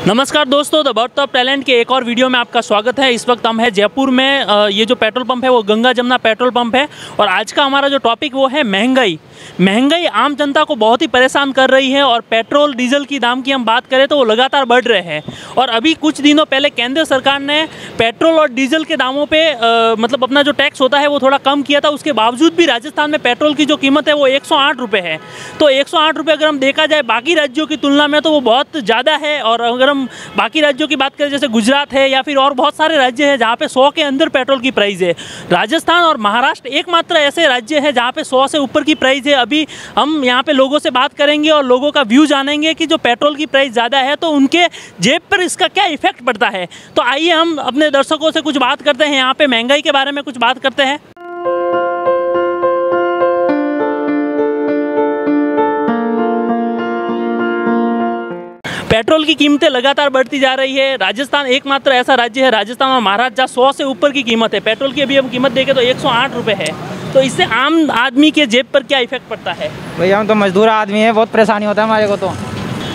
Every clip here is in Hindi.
नमस्कार दोस्तों, द बर्थ ऑफ टैलेंट के एक और वीडियो में आपका स्वागत है। इस वक्त हम हैं जयपुर में। ये जो पेट्रोल पंप है वो गंगा जमुना पेट्रोल पंप है और आज का हमारा जो टॉपिक वो है महंगाई। महंगाई आम जनता को बहुत ही परेशान कर रही है और पेट्रोल डीजल की दाम की हम बात करें तो वो लगातार बढ़ रहे हैं। और अभी कुछ दिनों पहले केंद्र सरकार ने पेट्रोल और डीजल के दामों पे मतलब अपना जो टैक्स होता है वो थोड़ा कम किया था। उसके बावजूद भी राजस्थान में पेट्रोल की जो कीमत है वो 108 रुपये है। तो 108 रुपये अगर हम देखा जाए बाकी राज्यों की तुलना में तो वो बहुत ज़्यादा है। और अगर हम बाकी राज्यों की बात करें जैसे गुजरात है या फिर और बहुत सारे राज्य हैं जहाँ पे 100 के अंदर पेट्रोल की प्राइस है। राजस्थान और महाराष्ट्र एकमात्र ऐसे राज्य हैं जहाँ पे 100 से ऊपर की प्राइस है। अभी हम यहाँ पे लोगों से बात करेंगे और लोगों का व्यू जानेंगे कि जो पेट्रोल की प्राइस ज़्यादा है तो उनके जेब पर इसका क्या इफेक्ट पड़ता है। तो आइए हम अपने दर्शकों से कुछ बात करते हैं, यहाँ पे महंगाई के बारे में कुछ बात करते हैं। पेट्रोल की कीमतें लगातार बढ़ती जा रही है। राजस्थान एकमात्र ऐसा राज्य है, राजस्थान और महाराष्ट्र, जहाँ 100 से ऊपर की कीमत है। पेट्रोल की अभी हम कीमत देखें तो 108 रुपये है। तो इससे आम आदमी के जेब पर क्या इफेक्ट पड़ता है? भैया हम तो मजदूर आदमी हैं, बहुत परेशानी होता है हमारे को। तो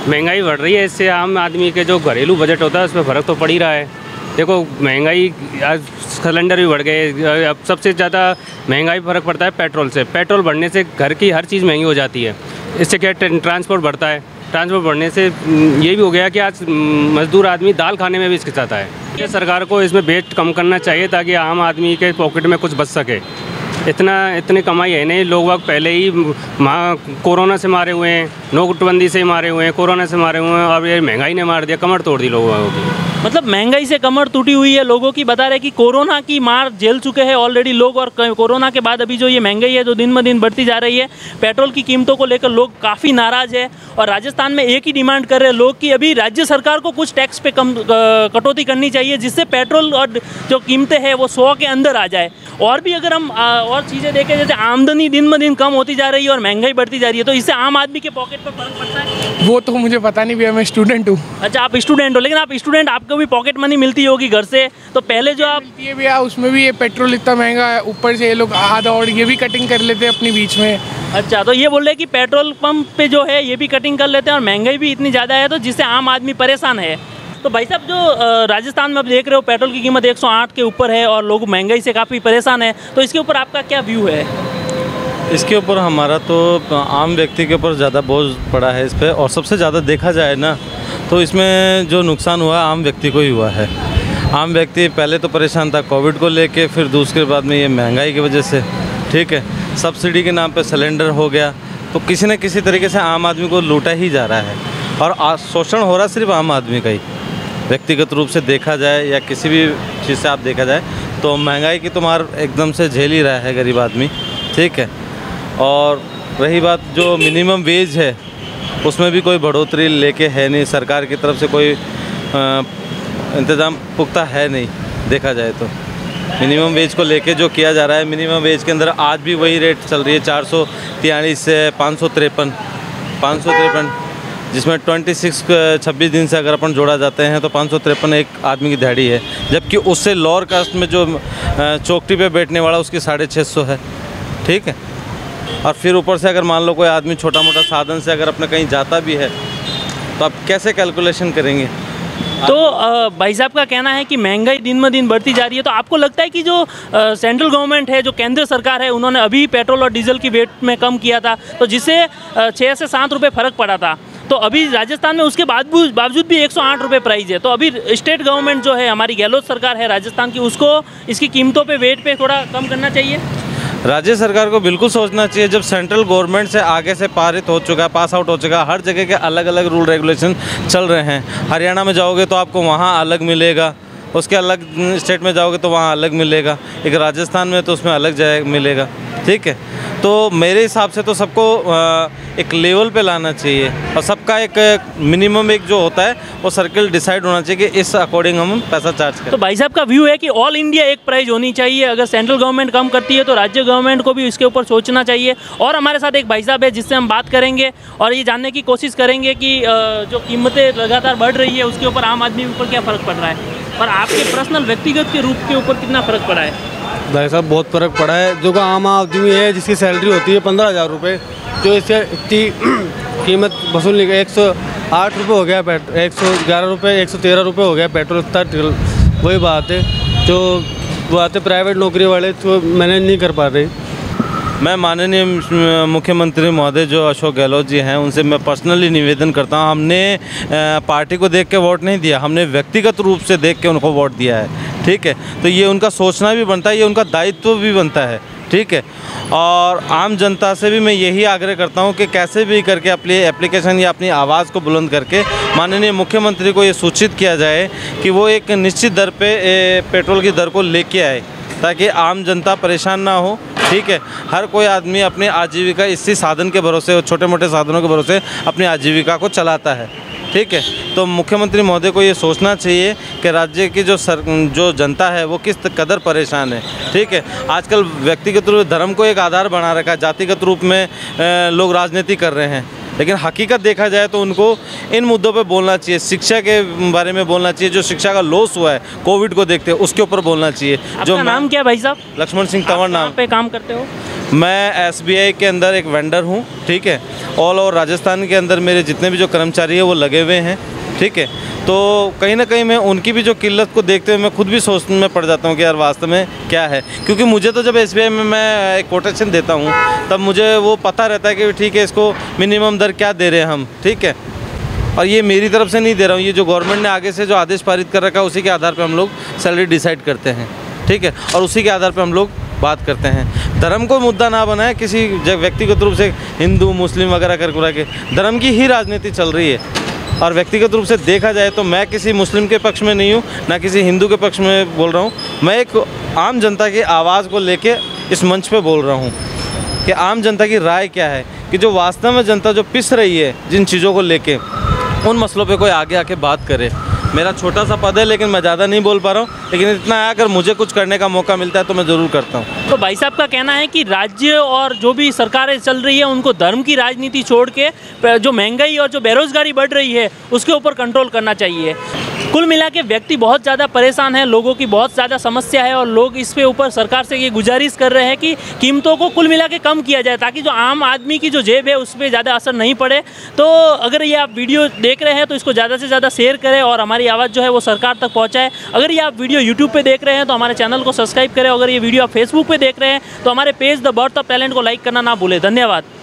महंगाई बढ़ रही है, इससे आम आदमी के जो घरेलू बजट होता है उस पर फ़र्क तो पड़ ही रहा है। देखो महंगाई, आज सिलेंडर भी बढ़ गए। अब सबसे ज़्यादा महंगाई फ़र्क पड़ता है पेट्रोल से। पेट्रोल बढ़ने से घर की हर चीज़ महंगी हो जाती है। इससे क्या ट्रांसपोर्ट बढ़ता है। ट्रांसपोर्ट बढ़ने से ये भी हो गया कि आज मजदूर आदमी दाल खाने में भी हिचकिचाता है। ये सरकार को इसमें वेट कम करना चाहिए ताकि आम आदमी के पॉकेट में कुछ बच सके। इतनी कमाई है नहीं। लोग वक्त पहले ही कोरोना से मारे हुए हैं, नोटबंदी से मारे हुए हैं, कोरोना से मारे हुए हैं और ये महंगाई ने मार दिया, कमर तोड़ दी लोगों की। मतलब महंगाई से कमर टूटी हुई है लोगों की। बता रहे कि कोरोना की मार झेल चुके हैं ऑलरेडी लोग और कोरोना के बाद अभी जो ये महंगाई है जो दिन ब दिन बढ़ती जा रही है, पेट्रोल की कीमतों को लेकर लोग काफ़ी नाराज़ है। और राजस्थान में एक ही डिमांड कर रहे हैं लोग कि अभी राज्य सरकार को कुछ टैक्स पे कम कटौती करनी चाहिए जिससे पेट्रोल और जो कीमतें हैं वो 100 के अंदर आ जाए। और भी अगर हम और चीज़ें देखें जैसे आमदनी दिन ब दिन कम होती जा रही है और महंगाई बढ़ती जा रही है, तो इससे आम आदमी के पॉकेट पर फर्क पड़ता है। वो तो मुझे पता नहीं भैया, मैं स्टूडेंट हूँ। अच्छा, आप स्टूडेंट हो, लेकिन आप स्टूडेंट, आपको भी पॉकेट मनी मिलती होगी घर से। तो पहले जो आप ये भैया उसमें भी ये पेट्रोल इतना महंगा है, ऊपर से ये लोग आधा और ये भी कटिंग कर लेते हैं अपनी बीच में। अच्छा, तो ये बोल रहे हैं कि पेट्रोल पंप पे जो है ये भी कटिंग कर लेते हैं और महंगाई भी इतनी ज़्यादा है तो जिससे आम आदमी परेशान है। तो भाई साहब, जो राजस्थान में आप देख रहे हो पेट्रोल की कीमत 108 के ऊपर है और लोग महंगाई से काफ़ी परेशान है, तो इसके ऊपर आपका क्या व्यू है? इसके ऊपर हमारा तो आम व्यक्ति के ऊपर ज़्यादा बोझ पड़ा है इस पर। और सबसे ज़्यादा देखा जाए ना तो इसमें जो नुकसान हुआ आम व्यक्ति को ही हुआ है। आम व्यक्ति पहले तो परेशान था कोविड को लेके, फिर दूसरे बाद में ये महंगाई की वजह से, ठीक है, सब्सिडी के नाम पे सिलेंडर हो गया। तो किसी न किसी तरीके से आम आदमी को लूटा ही जा रहा है और शोषण हो रहा सिर्फ आम आदमी का ही। व्यक्तिगत रूप से देखा जाए या किसी भी चीज़ से आप देखा जाए तो महंगाई की तो मार एकदम से झेल ही रहा है गरीब आदमी, ठीक है। और रही बात जो मिनिमम वेज है उसमें भी कोई बढ़ोतरी लेके है नहीं, सरकार की तरफ से कोई इंतज़ाम पुख्ता है नहीं। देखा जाए तो मिनिमम वेज को लेके जो किया जा रहा है, मिनिमम वेज के अंदर आज भी वही रेट चल रही है 443 से 553, जिसमें 26 दिन से अगर अपन जोड़ा जाते हैं तो 553 एक आदमी की दिहाड़ी है। जबकि उससे लोअर कास्ट में जो चौकटी पे बैठने वाला उसकी 650 है, ठीक है। और फिर ऊपर से अगर मान लो कोई आदमी छोटा मोटा साधन से अगर अपना कहीं जाता भी है तो आप कैसे कैलकुलेशन करेंगे? तो भाई साहब का कहना है कि महंगाई दिन ब दिन बढ़ती जा रही है। तो आपको लगता है कि जो सेंट्रल गवर्नमेंट है, जो केंद्र सरकार है, उन्होंने अभी पेट्रोल और डीजल की वेट में कम किया था तो जिससे 6 से 7 रुपये फ़र्क पड़ा था, तो अभी राजस्थान में उसके बावजूद भी 108 रुपये प्राइस है। तो अभी स्टेट गवर्नमेंट जो है हमारी गहलोत सरकार है राजस्थान की, उसको इसकी कीमतों पे वेट पे थोड़ा कम करना चाहिए। राज्य सरकार को बिल्कुल सोचना चाहिए। जब सेंट्रल गवर्नमेंट से आगे से पारित हो चुका है, पास आउट हो चुका है, हर जगह के अलग अलग रूल रेगुलेशन चल रहे हैं। हरियाणा में जाओगे तो आपको वहाँ अलग मिलेगा, उसके अलग स्टेट में जाओगे तो वहाँ अलग मिलेगा, एक राजस्थान में तो उसमें अलग जाएगा मिलेगा, ठीक है। तो मेरे हिसाब से तो सबको एक लेवल पे लाना चाहिए और सबका एक मिनिमम एक जो होता है वो सर्कल डिसाइड होना चाहिए कि इस अकॉर्डिंग हम पैसा चार्ज करें। तो भाई साहब का व्यू है कि ऑल इंडिया एक प्राइस होनी चाहिए। अगर सेंट्रल गवर्नमेंट कम करती है तो राज्य गवर्नमेंट को भी इसके ऊपर सोचना चाहिए। और हमारे साथ एक भाई साहब है जिससे हम बात करेंगे और ये जानने की कोशिश करेंगे कि जो कीमतें लगातार बढ़ रही है उसके ऊपर आम आदमी के ऊपर क्या फ़र्क पड़ रहा है और आपके पर्सनल व्यक्तिगत के रूप के ऊपर कितना फ़र्क पड़ा है। भाई साहब बहुत फ़र्क पड़ा है। जो का आम आदमी है जिसकी सैलरी होती है 15,000 रुपये, जो इससे इतनी कीमत वसूलने का 8 रुपये हो गया 111 रुपये 113 रुपये हो गया पेट्रोल, इतना वही बात है। जो बात है प्राइवेट नौकरी वाले तो मैनेज नहीं कर पा रहे। मैं माननीय मुख्यमंत्री महोदय जो अशोक गहलोत जी हैं उनसे मैं पर्सनली निवेदन करता हूं, हमने पार्टी को देख के वोट नहीं दिया, हमने व्यक्तिगत रूप से देख के उनको वोट दिया है, ठीक है। तो ये उनका सोचना भी बनता है, ये उनका दायित्व भी बनता है, ठीक है। और आम जनता से भी मैं यही आग्रह करता हूं कि कैसे भी करके अपनी एप्लीकेशन या अपनी आवाज़ को बुलंद करके माननीय मुख्यमंत्री को ये सूचित किया जाए कि वो एक निश्चित दर पे पेट्रोल की दर को लेके आए, ताकि आम जनता परेशान ना हो, ठीक है। हर कोई आदमी अपनी आजीविका इसी साधन के भरोसे, छोटे मोटे साधनों के भरोसे अपनी आजीविका को चलाता है, ठीक है। तो मुख्यमंत्री महोदय को ये सोचना चाहिए कि राज्य की जो जनता है वो किस कदर परेशान है, ठीक है। आजकल व्यक्तिगत रूप से धर्म को एक आधार बना रखा है, जातिगत रूप में लोग राजनीति कर रहे हैं, लेकिन हकीकत देखा जाए तो उनको इन मुद्दों पे बोलना चाहिए। शिक्षा के बारे में बोलना चाहिए, जो शिक्षा का लॉस हुआ है कोविड को देखते हुए उसके ऊपर बोलना चाहिए। जो नाम क्या भाई साहब? लक्ष्मण सिंह तंवर नाम पे काम करते हो? मैं SBI के अंदर एक वेंडर हूँ, ठीक है। ऑल ओवर राजस्थान के अंदर मेरे जितने भी जो कर्मचारी हैं वो लगे हुए हैं, ठीक है। तो कहीं ना कहीं मैं उनकी भी जो किल्लत को देखते हुए मैं खुद भी सोचने में पड़ जाता हूँ कि यार वास्तव में क्या है, क्योंकि मुझे तो जब SBI में मैं एक कोटेशन देता हूँ तब मुझे वो पता रहता है कि ठीक है इसको मिनिमम दर क्या दे रहे हैं हम, ठीक है। और ये मेरी तरफ से नहीं दे रहा हूँ, ये जो गवर्नमेंट ने आगे से जो आदेश पारित कर रखा है उसी के आधार पर हम लोग सैलरी डिसाइड करते हैं, ठीक है। और उसी के आधार पर हम लोग बात करते हैं। धर्म को मुद्दा ना बनाए किसी व्यक्तिगत रूप से हिंदू मुस्लिम वगैरह कर के, धर्म की ही राजनीति चल रही है। और व्यक्तिगत रूप से देखा जाए तो मैं किसी मुस्लिम के पक्ष में नहीं हूँ, ना किसी हिंदू के पक्ष में बोल रहा हूँ। मैं एक आम जनता की आवाज़ को लेके इस मंच पे बोल रहा हूँ कि आम जनता की राय क्या है, कि जो वास्तव में जनता जो पिस रही है जिन चीज़ों को लेके, उन मसलों पे कोई आगे आके बात करे। मेरा छोटा सा पद है लेकिन मैं ज़्यादा नहीं बोल पा रहा हूँ, लेकिन इतना है अगर मुझे कुछ करने का मौका मिलता है तो मैं ज़रूर करता हूँ। तो भाई साहब का कहना है कि राज्य और जो भी सरकारें चल रही है उनको धर्म की राजनीति छोड़ के जो महंगाई और जो बेरोजगारी बढ़ रही है उसके ऊपर कंट्रोल करना चाहिए। कुल मिला के व्यक्ति बहुत ज़्यादा परेशान है, लोगों की बहुत ज़्यादा समस्या है और लोग इस पे ऊपर सरकार से ये गुजारिश कर रहे हैं कि कीमतों को कुल मिला के कम किया जाए, ताकि जो आम आदमी की जो जेब है उस पर ज़्यादा असर नहीं पड़े। तो अगर ये आप वीडियो देख रहे हैं तो इसको ज़्यादा से ज़्यादा शेयर करें और हमारी आवाज़ जो है वो सरकार तक पहुँचाए। अगर ये आप वीडियो यूट्यूब पर देख रहे हैं तो हमारे चैनल को सब्सक्राइब करें। अगर ये वीडियो आप फेसबुक पर देख रहे हैं तो हमारे page the birth of talent को लाइक करना ना भूलें। धन्यवाद।